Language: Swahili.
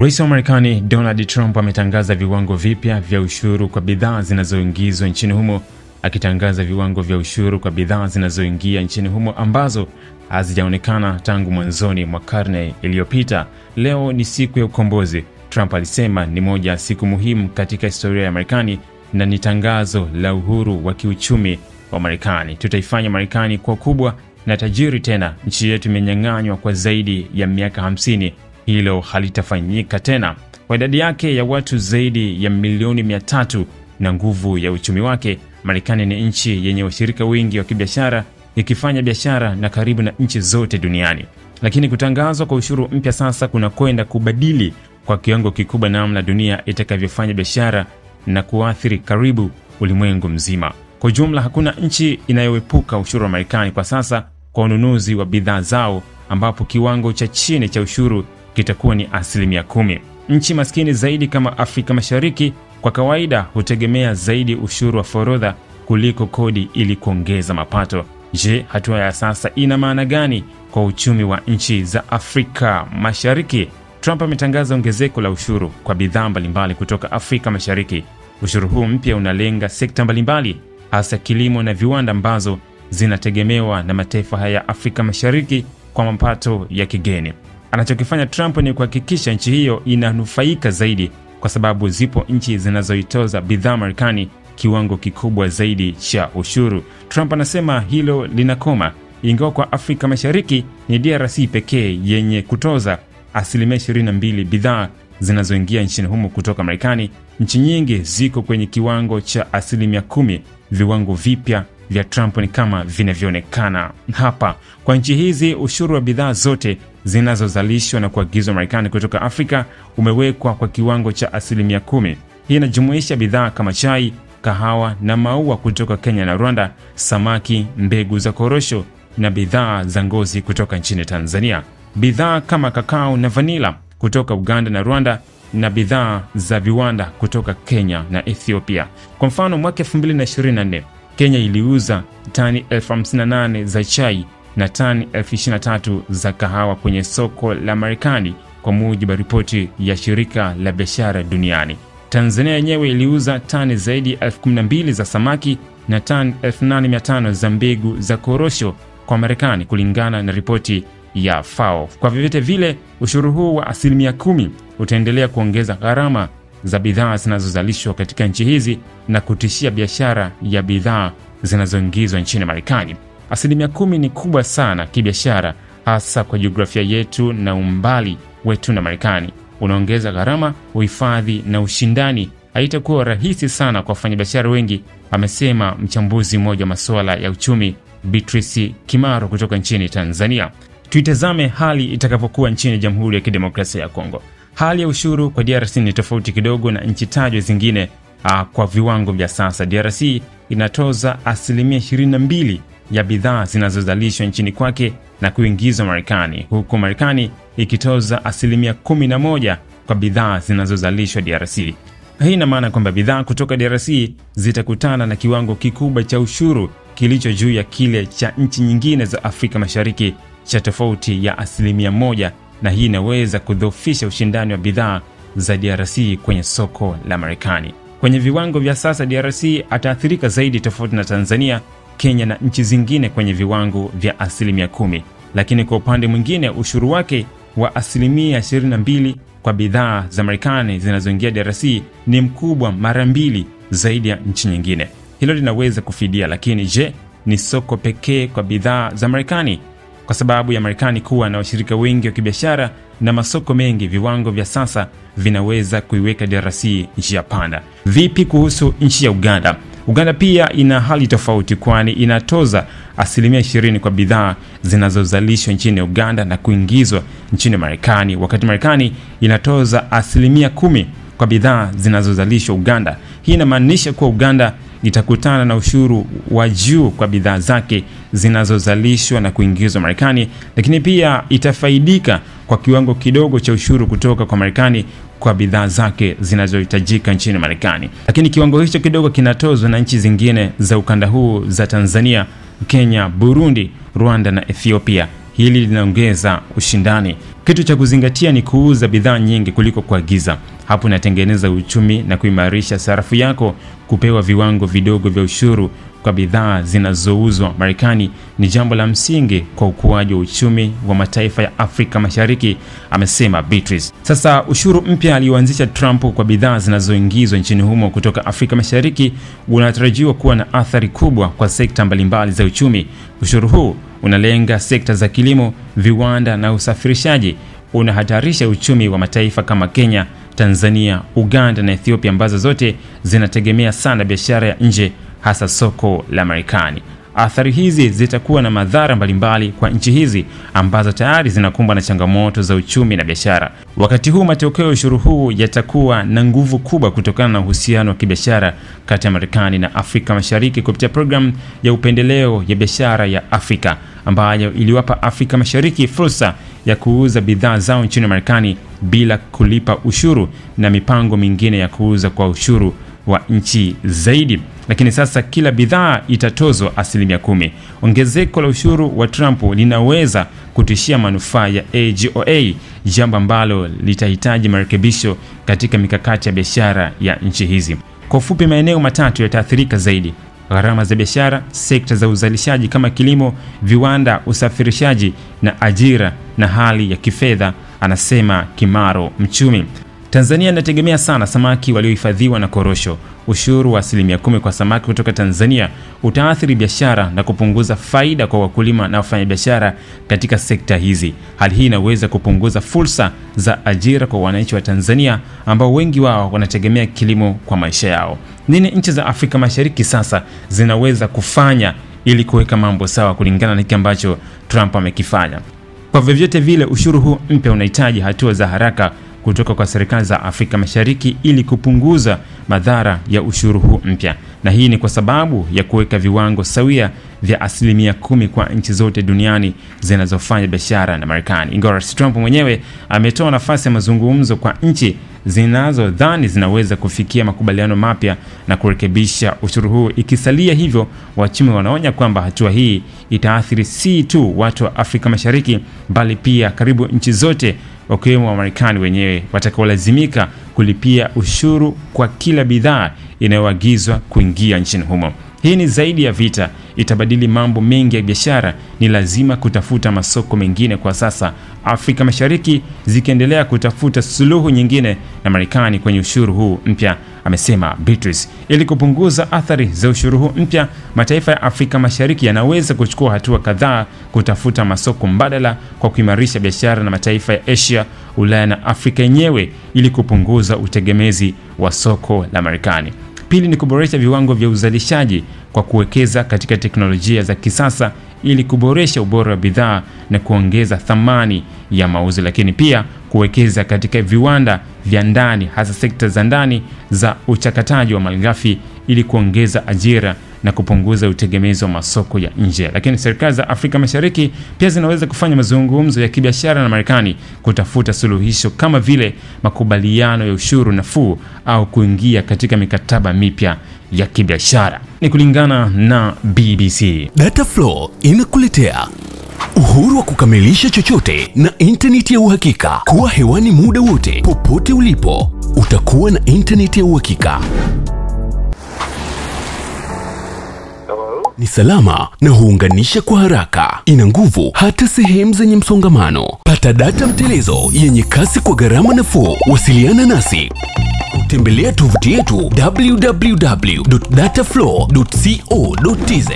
Rais wa Marekani Donald Trump ametangaza viwango vipya vya ushuru kwa bidhaa zinazoingizwa nchini humo, akitangaza viwango vya ushuru kwa bidhaa zinazoingia nchini humo ambazo hazijaonekana tangu mwanzoni mwa karne iliyopita. Leo ni siku ya ukombozi. Trump alisema ni moja ya siku muhimu katika historia ya Marekani na ni tangazo la uhuru wa kiuchumi wa Marekani. Tutaifanya Marekani kuwa kubwa na tajiri tena. Nchi yetu imenyang'anywa kwa zaidi ya miaka 50. Hilo halitafanyika tena. Kwa idadi yake ya watu zaidi ya milioni 300 na nguvu ya uchumi wake, Marekani ni nchi yenye washirika wengi wa kibiashara, ikifanya biashara na karibu na nchi zote duniani. Lakini kutangazwa kwa ushuru mpya sasa kunakwenda kubadili kwa kiwango kikubwa namna dunia itakavyofanya biashara na kuathiri karibu ulimwengu mzima. Kwa jumla, hakuna nchi inayoepuka ushuru wa Marekani kwa sasa kwa ununuzi wa bidhaa zao, ambapo kiwango cha chini cha ushuru kitakuwa ni 10%. Nchi maskini zaidi kama Afrika Mashariki kwa kawaida hutegemea zaidi ushuru wa forodha kuliko kodi ili kuongeza mapato. Je, hatua ya sasa ina maana gani kwa uchumi wa nchi za Afrika Mashariki? Trump ametangaza ongezeko la ushuru kwa bidhaa mbalimbali kutoka Afrika Mashariki. Ushuru huu mpya unalenga sekta mbalimbali, hasa kilimo na viwanda ambazo zinategemewa na mataifa haya Afrika Mashariki kwa mapato ya kigeni. Anachokifanya Trump ni kuhakikisha nchi hiyo inanufaika zaidi, kwa sababu zipo nchi zinazoitoza bidhaa Marekani kiwango kikubwa zaidi cha ushuru. Trump anasema hilo linakoma, ingawa kwa Afrika Mashariki ni DRC pekee yenye kutoza 22% bidhaa zinazoingia nchini humo kutoka Marekani. Nchi nyingi ziko kwenye kiwango cha 10%. Viwango vipya vya Trump ni kama vinavyoonekana hapa. Kwa nchi hizi, ushuru wa bidhaa zote zinazozalishwa na kuagizwa Marekani kutoka Afrika umewekwa kwa kiwango cha 10%. Hii inajumuisha bidhaa kama chai, kahawa na maua kutoka Kenya na Rwanda, samaki, mbegu za korosho na bidhaa za ngozi kutoka nchini Tanzania, bidhaa kama kakao na vanila kutoka Uganda na Rwanda, na bidhaa za viwanda kutoka Kenya na Ethiopia. Kwa mfano, mwaka 2024 Kenya iliuza tani 58,000 za chai na tani 23,000 za kahawa kwenye soko la Marekani, kwa mujibu wa ripoti ya shirika la biashara duniani. Tanzania yenyewe iliuza tani zaidi ya 12,000 za samaki na tani 8,500 za mbegu za korosho kwa Marekani, kulingana na ripoti ya FAO. Kwa vyovyote vile, ushuru huu wa 10% utaendelea kuongeza gharama za bidhaa zinazozalishwa katika nchi hizi na kutishia biashara ya bidhaa zinazoingizwa nchini Marekani. 10% ni kubwa sana kibiashara, hasa kwa jiografia yetu na umbali wetu na Marekani. Unaongeza gharama, uhifadhi na ushindani. Haitakuwa rahisi sana kwa wafanyabiashara wengi, amesema mchambuzi mmoja wa masuala ya uchumi Beatrice Kimaro kutoka nchini Tanzania. Tuitazame hali itakavyokuwa nchini Jamhuri ya Kidemokrasia ya Kongo. Hali ya ushuru kwa DRC ni tofauti kidogo na nchi tajwa zingine. Kwa viwango vya sasa, DRC inatoza 22% ya bidhaa zinazozalishwa nchini kwake na kuingizwa Marekani, huku Marekani ikitoza 11% kwa bidhaa zinazozalishwa DRC. Hii ina maana kwamba bidhaa kutoka DRC zitakutana na kiwango kikubwa cha ushuru kilicho juu ya kile cha nchi nyingine za Afrika Mashariki cha tofauti ya 1%, na hii inaweza kudhoofisha ushindani wa bidhaa za DRC kwenye soko la Marekani. Kwenye viwango vya sasa, DRC ataathirika zaidi, tofauti na Tanzania, Kenya na nchi zingine kwenye viwango vya 10%. Lakini kwa upande mwingine, ushuru wake wa 22% kwa bidhaa za Marekani zinazoingia DRC ni mkubwa mara 2 zaidi ya nchi nyingine. Hilo linaweza kufidia, lakini je, ni soko pekee kwa bidhaa za Marekani? Kwa sababu ya Marekani kuwa na washirika wengi wa kibiashara na masoko mengi, viwango vya sasa vinaweza kuiweka DRC njia panda. Vipi kuhusu nchi ya Uganda? Uganda pia ina hali tofauti, kwani inatoza 20% kwa bidhaa zinazozalishwa nchini Uganda na kuingizwa nchini Marekani, wakati Marekani inatoza 10% kwa bidhaa zinazozalishwa Uganda. Hii inamaanisha kuwa Uganda itakutana na ushuru wa juu kwa bidhaa zake zinazozalishwa na kuingizwa Marekani, lakini pia itafaidika kwa kiwango kidogo cha ushuru kutoka kwa Marekani kwa bidhaa zake zinazohitajika nchini Marekani. Lakini kiwango hicho kidogo kinatozwa na nchi zingine za ukanda huu za Tanzania, Kenya, Burundi, Rwanda na Ethiopia. hili linaongeza ushindani. Kitu cha kuzingatia ni kuuza bidhaa nyingi kuliko kuagiza. Hapo inatengeneza uchumi na kuimarisha sarafu yako. Kupewa viwango vidogo vya ushuru kwa bidhaa zinazouzwa Marekani ni jambo la msingi kwa ukuaji wa uchumi wa mataifa ya Afrika Mashariki, amesema Beatrice. Sasa ushuru mpya alioanzisha Trump kwa bidhaa zinazoingizwa nchini humo kutoka Afrika Mashariki unatarajiwa kuwa na athari kubwa kwa sekta mbalimbali za uchumi. Ushuru huu unalenga sekta za kilimo, viwanda na usafirishaji. Unahatarisha uchumi wa mataifa kama Kenya, Tanzania, Uganda na Ethiopia ambazo zote zinategemea sana biashara ya nje, hasa soko la Marekani. Athari hizi zitakuwa na madhara mbalimbali kwa nchi hizi ambazo tayari zinakumbwa na changamoto za uchumi na biashara. Wakati huu matokeo ya ushuru huu yatakuwa na nguvu kubwa kutokana na uhusiano wa kibiashara kati ya Marekani na Afrika Mashariki kupitia programu ya upendeleo ya biashara ya Afrika ambayo iliwapa Afrika Mashariki fursa ya kuuza bidhaa zao nchini Marekani bila kulipa ushuru na mipango mingine ya kuuza kwa ushuru wa nchi zaidi. Lakini sasa kila bidhaa itatozwa 10%. Ongezeko la ushuru wa Trump linaweza kutishia manufaa ya AGOA, jambo ambalo litahitaji marekebisho katika mikakati ya biashara ya nchi hizi. Kwa ufupi, maeneo matatu yataathirika zaidi: gharama za biashara, sekta za uzalishaji kama kilimo, viwanda, usafirishaji na ajira, na hali ya kifedha, anasema Kimaro, mchumi. Tanzania inategemea sana samaki waliohifadhiwa na korosho. Ushuru wa 10% kwa samaki kutoka Tanzania utaathiri biashara na kupunguza faida kwa wakulima na wafanyabiashara katika sekta hizi. Hali hii inaweza kupunguza fursa za ajira kwa wananchi wa Tanzania ambao wengi wao wanategemea kilimo kwa maisha yao. Nini nchi za Afrika Mashariki sasa zinaweza kufanya ili kuweka mambo sawa kulingana na kile ambacho Trump amekifanya? Kwa vyovyote vile, ushuru huu mpya unahitaji hatua za haraka kutoka kwa serikali za Afrika Mashariki ili kupunguza madhara ya ushuru huu mpya. Na hii ni kwa sababu ya kuweka viwango sawia vya 10% kwa nchi zote duniani zinazofanya biashara na Marekani. Ingawa Trump mwenyewe ametoa nafasi ya mazungumzo kwa nchi zinazodhani zinaweza kufikia makubaliano mapya na kurekebisha ushuru huu. Ikisalia hivyo, wachumi wanaonya kwamba hatua hii itaathiri si tu watu wa Afrika Mashariki bali pia karibu nchi zote, wakiwemo wa Marekani wenyewe watakaolazimika kulipia ushuru kwa kila bidhaa inayoagizwa kuingia nchini humo. Hii ni zaidi ya vita, itabadili mambo mengi ya biashara. Ni lazima kutafuta masoko mengine kwa sasa, Afrika Mashariki zikiendelea kutafuta suluhu nyingine na Marekani kwenye ushuru huu mpya, amesema Beatrice. Ili kupunguza athari za ushuru huu mpya, mataifa ya Afrika Mashariki yanaweza kuchukua hatua kadhaa kutafuta masoko mbadala kwa kuimarisha biashara na mataifa ya Asia, Ulaya na Afrika yenyewe ili kupunguza utegemezi wa soko la Marekani. Pili ni kuboresha viwango vya uzalishaji kwa kuwekeza katika teknolojia za kisasa ili kuboresha ubora wa bidhaa na kuongeza thamani ya mauzo, lakini pia kuwekeza katika viwanda vya ndani, hasa sekta za ndani za uchakataji wa malighafi ili kuongeza ajira na kupunguza utegemezi wa masoko ya nje. Lakini serikali za Afrika Mashariki pia zinaweza kufanya mazungumzo ya kibiashara na Marekani kutafuta suluhisho kama vile makubaliano ya ushuru nafuu au kuingia katika mikataba mipya ya kibiashara. Ni kulingana na BBC. Dataflow inakuletea uhuru wa kukamilisha chochote na intaneti ya uhakika. Kuwa hewani muda wote, popote ulipo, utakuwa na intaneti ya uhakika. Ni salama na huunganisha kwa haraka. Ina nguvu hata sehemu zenye msongamano. Pata data mtelezo yenye kasi kwa gharama nafuu. Wasiliana nasi. Tembelea tovuti yetu www.dataflow.co.tz.